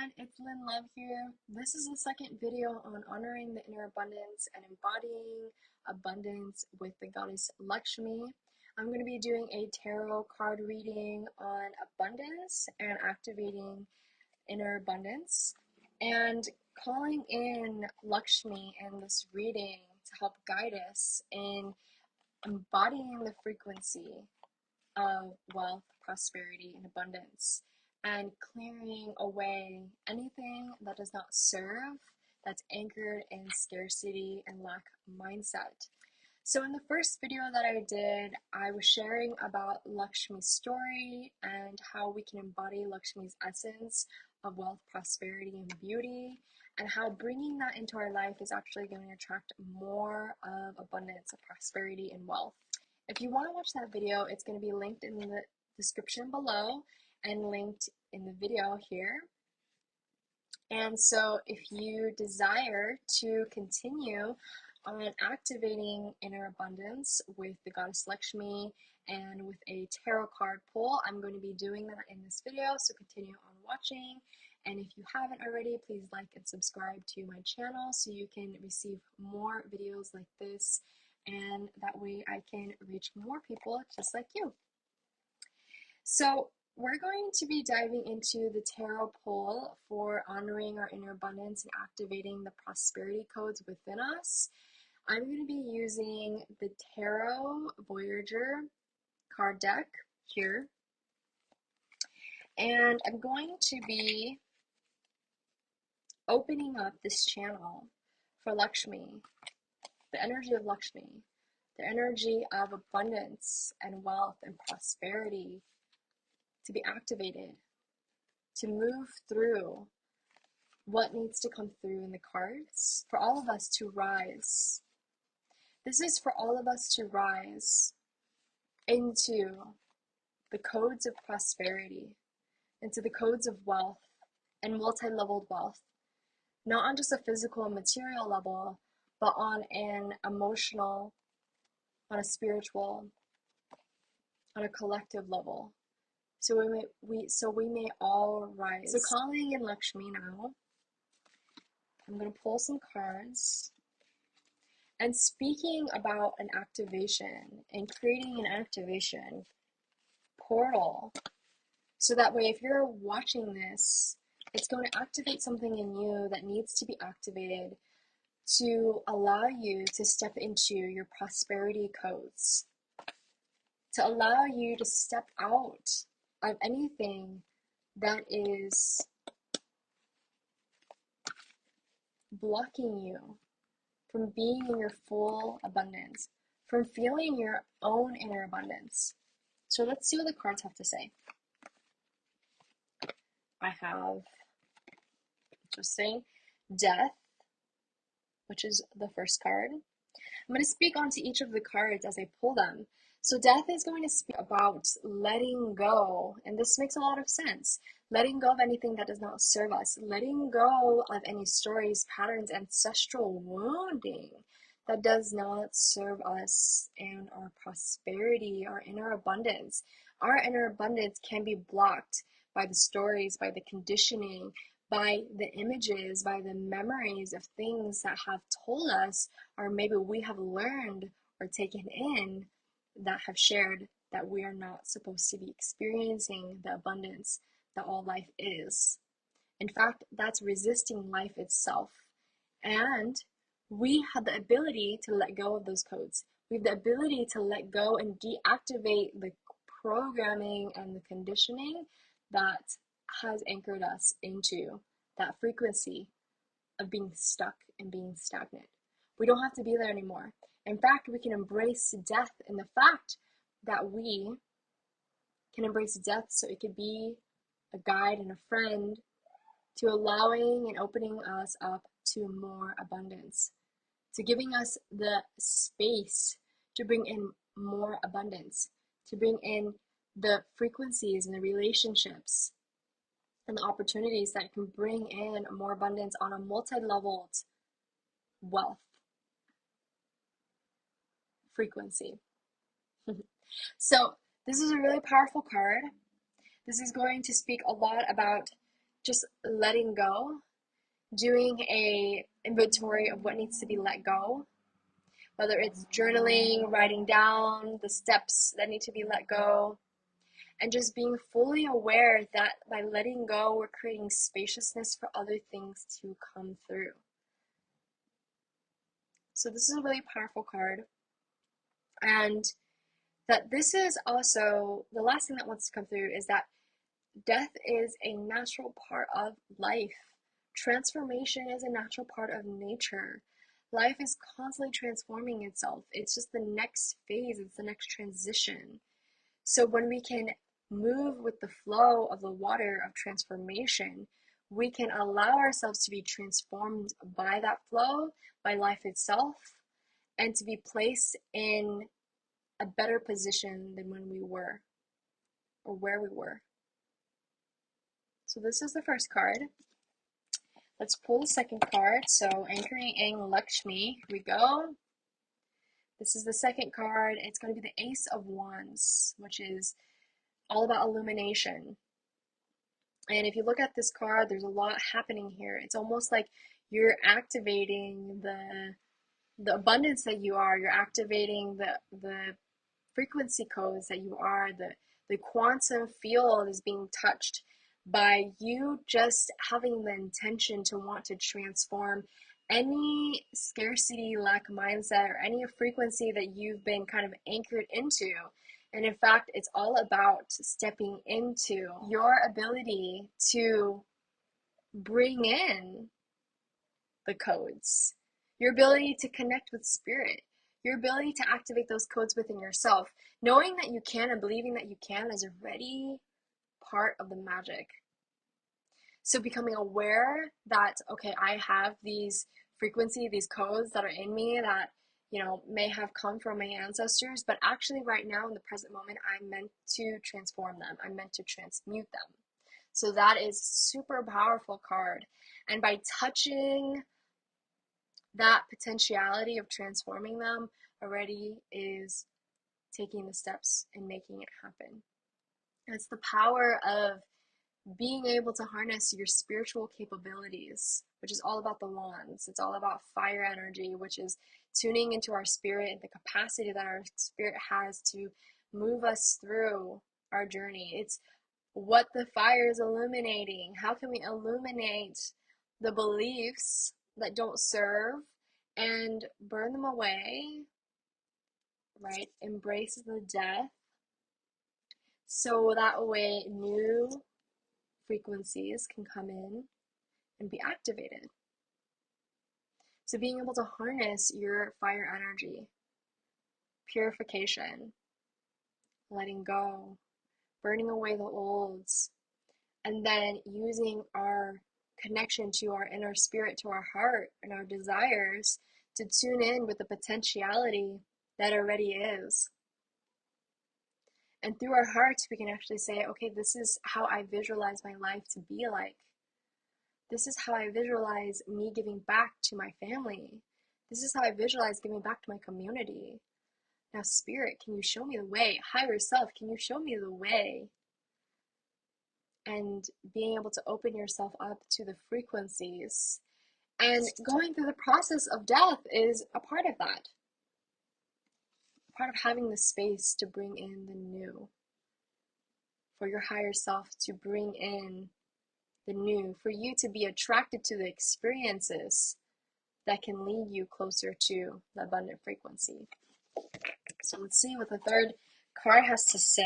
everyone, it's Lynn Love here. This is the second video on honoring the inner abundance and embodying abundance with the goddess Lakshmi. I'm going to be doing a tarot card reading on abundance and activating inner abundance and calling in Lakshmi in this reading to help guide us in embodying the frequency of wealth, prosperity, and abundance, and clearing away anything that does not serve, that's anchored in scarcity and lack mindset. So in the first video that I did, I was sharing about Lakshmi's story and how we can embody Lakshmi's essence of wealth, prosperity, and beauty, and how bringing that into our life is actually going to attract more of abundance, of prosperity, and wealth. If you want to watch that video, it's going to be linked in the description below and linked in the video here. And so if you desire to continue on activating inner abundance with the goddess Lakshmi and with a tarot card pull, I'm going to be doing that in this video, so continue on watching. And if you haven't already, please like and subscribe to my channel so you can receive more videos like this, and that way I can reach more people just like you. So we're going to be diving into the tarot pull for honoring our inner abundance and activating the prosperity codes within us. I'm going to be using the Tarot Voyager card deck here, and I'm going to be opening up this channel for Lakshmi, the energy of Lakshmi, the energy of abundance and wealth and prosperity to be activated, to move through what needs to come through in the cards, for all of us to rise. This is for all of us to rise into the codes of prosperity, into the codes of wealth and multi-leveled wealth, not on just a physical and material level, but on an emotional, on a spiritual, on a collective level. So we may all rise. So calling in Lakshmi now, I'm going to pull some cards and speaking about an activation and creating an activation portal. So that way, if you're watching this, it's going to activate something in you that needs to be activated to allow you to step into your prosperity codes, to allow you to step out of anything that is blocking you from being in your full abundance, from feeling your own inner abundance. So let's see what the cards have to say. I have, interesting, Death, which is the first card. I'm going to speak onto each of the cards as I pull them. So Death is going to speak about letting go, and this makes a lot of sense. Letting go of anything that does not serve us, letting go of any stories, patterns, ancestral wounding that does not serve us and our prosperity, our inner abundance. Our inner abundance can be blocked by the stories, by the conditioning, by the images, by the memories of things that have told us, or maybe we have learned or taken in, that have shared that we are not supposed to be experiencing the abundance that all life is. In fact, that's resisting life itself. And we have the ability to let go of those codes. We have the ability to let go and deactivate the programming and the conditioning that has anchored us into that frequency of being stuck and being stagnant. We don't have to be there anymore. In fact, we can embrace death in the fact that we can embrace death so it could be a guide and a friend to allowing and opening us up to more abundance, to giving us the space to bring in more abundance, to bring in the frequencies and the relationships and the opportunities that can bring in more abundance on a multi-leveled wealth frequency. So this is a really powerful card. This is going to speak a lot about just letting go, doing a inventory of what needs to be let go, whether it's journaling, writing down the steps that need to be let go, and just being fully aware that by letting go, we're creating spaciousness for other things to come through. So this is a really powerful card. And that this is also the last thing that wants to come through is that death is a natural part of life. Transformation is a natural part of nature. Life is constantly transforming itself. It's just the next phase, it's the next transition. So when we can move with the flow of the water of transformation, we can allow ourselves to be transformed by that flow, by life itself, and to be placed in a better position than when we were or where we were. So this is the first card. Let's pull the second card. So anchoring in Lakshmi, here we go. This is the second card. It's going to be the Ace of Wands, which is all about illumination. And if you look at this card, there's a lot happening here. It's almost like you're activating the abundance that you are. You're activating the frequency codes that you are. The quantum field is being touched by you just having the intention to want to transform any scarcity, lack mindset, or any frequency that you've been kind of anchored into. And in fact, it's all about stepping into your ability to bring in the codes, your ability to connect with spirit, your ability to activate those codes within yourself. Knowing that you can and believing that you can is already part of the magic. So becoming aware that, okay, I have these frequency, these codes that are in me that, may have come from my ancestors, but actually right now in the present moment, I'm meant to transform them. I'm meant to transmute them. So that is super powerful card. And by touching that potentiality of transforming them already is taking the steps and making it happen. And it's the power of being able to harness your spiritual capabilities, which is all about the wands. It's all about fire energy, which is tuning into our spirit and the capacity that our spirit has to move us through our journey. It's what the fire is illuminating. How can we illuminate the beliefs that don't serve and burn them away, right? Embrace the death so that way new frequencies can come in and be activated. So being able to harness your fire energy, purification, letting go, burning away the olds, and then using our connection to our inner spirit, to our heart and our desires to tune in with the potentiality that already is. And through our hearts, we can actually say, okay, this is how I visualize my life to be like. This is how I visualize me giving back to my family. This is how I visualize giving back to my community. Now, Spirit, can you show me the way? Higher Self, can you show me the way? And being able to open yourself up to the frequencies. And going through the process of death is a part of that. Part of having the space to bring in the new. For your higher self to bring in the new. For you to be attracted to the experiences that can lead you closer to the abundant frequency. So let's see what the third card has to say.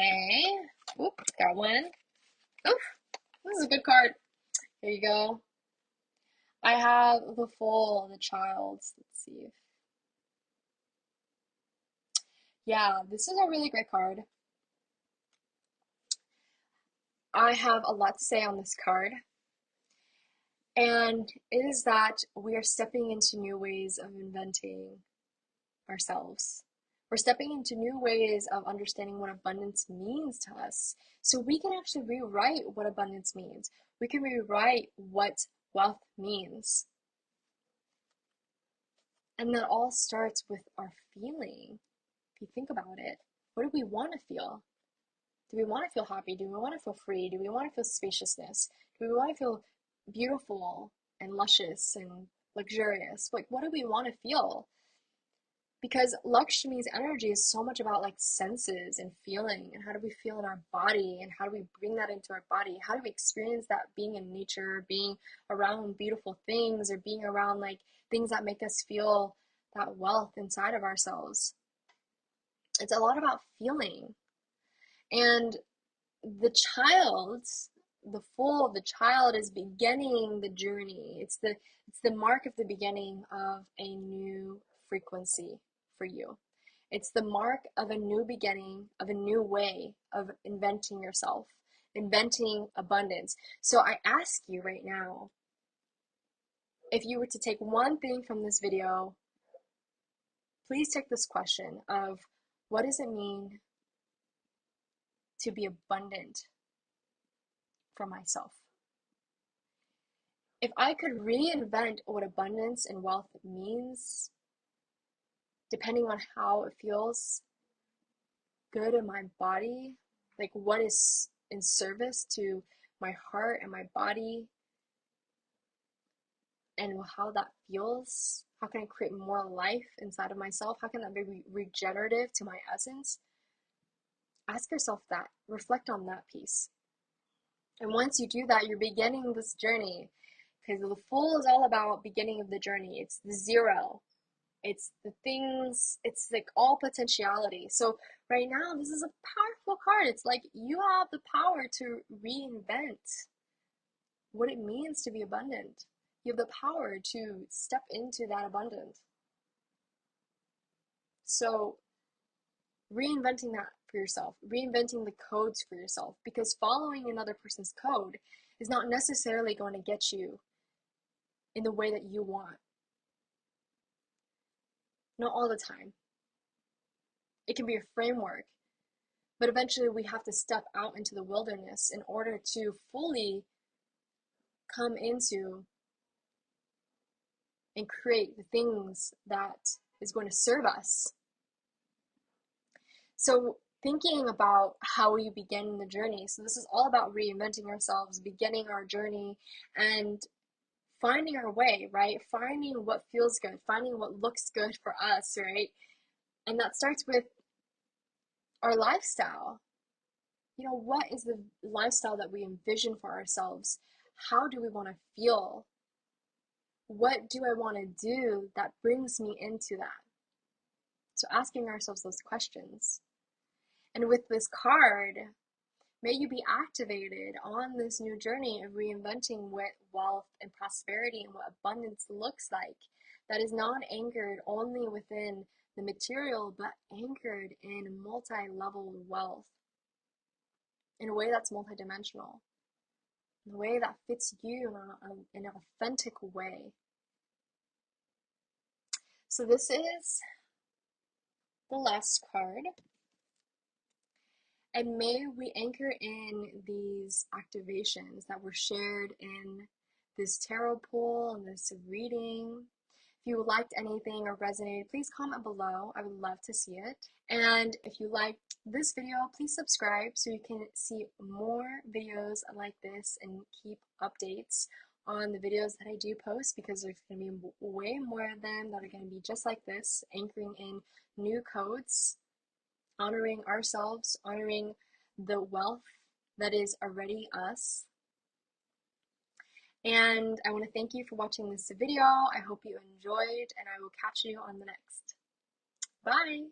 Oop, got one. Oof, this is a good card. Here you go. I have the Fool, the Child. Let's see. Yeah, this is a really great card. I have a lot to say on this card. And it is that we are stepping into new ways of inventing ourselves. We're stepping into new ways of understanding what abundance means to us. So we can actually rewrite what abundance means. We can rewrite what wealth means. And that all starts with our feeling. If you think about it, what do we want to feel? Do we want to feel happy? Do we want to feel free? Do we want to feel spaciousness? Do we want to feel beautiful and luscious and luxurious? Like, what do we want to feel? Because Lakshmi's energy is so much about like senses and feeling, and how do we feel in our body, and how do we bring that into our body? How do we experience that being in nature, being around beautiful things, or being around like things that make us feel that wealth inside of ourselves? It's a lot about feeling. And the child, the child is beginning the journey. It's the mark of the beginning of a new frequency for you. It's the mark of a new beginning, of a new way of inventing yourself, inventing abundance. So I ask you right now, if you were to take one thing from this video, please take this question of, what does it mean to be abundant for myself? If I could reinvent what abundance and wealth means, depending on how it feels good in my body, like what is in service to my heart and my body, and how that feels, how can I create more life inside of myself? How can that be regenerative to my essence? Ask yourself that. Reflect on that piece. And once you do that, you're beginning this journey, because the full is all about beginning of the journey. It's the zero. It's the things, it's like all potentiality. So right now, this is a powerful card. It's like you have the power to reinvent what it means to be abundant. You have the power to step into that abundance. So reinventing that for yourself, reinventing the codes for yourself, because following another person's code is not necessarily going to get you in the way that you want. Not all the time. It can be a framework, but eventually we have to step out into the wilderness in order to fully come into and create the things that is going to serve us. So thinking about how you begin the journey. So this is all about reinventing ourselves, beginning our journey, and finding our way, right? Finding what feels good, finding what looks good for us, right? And that starts with our lifestyle. You know, what is the lifestyle that we envision for ourselves? How do we want to feel? What do I want to do that brings me into that? So asking ourselves those questions. And with this card, may you be activated on this new journey of reinventing what wealth and prosperity and what abundance looks like. That is not anchored only within the material, but anchored in multi-level wealth in a way that's multidimensional, in a way that fits you in an authentic way. So this is the last card. And may we anchor in these activations that were shared in this tarot pool and this reading. If you liked anything or resonated, please comment below. I would love to see it. And if you liked this video, please subscribe so you can see more videos like this and keep updates on the videos that I do post, because there's going to be way more of them that are going to be just like this, anchoring in new codes, honoring ourselves, honoring the wealth that is already us. And I want to thank you for watching this video. I hope you enjoyed, and I will catch you on the next. Bye!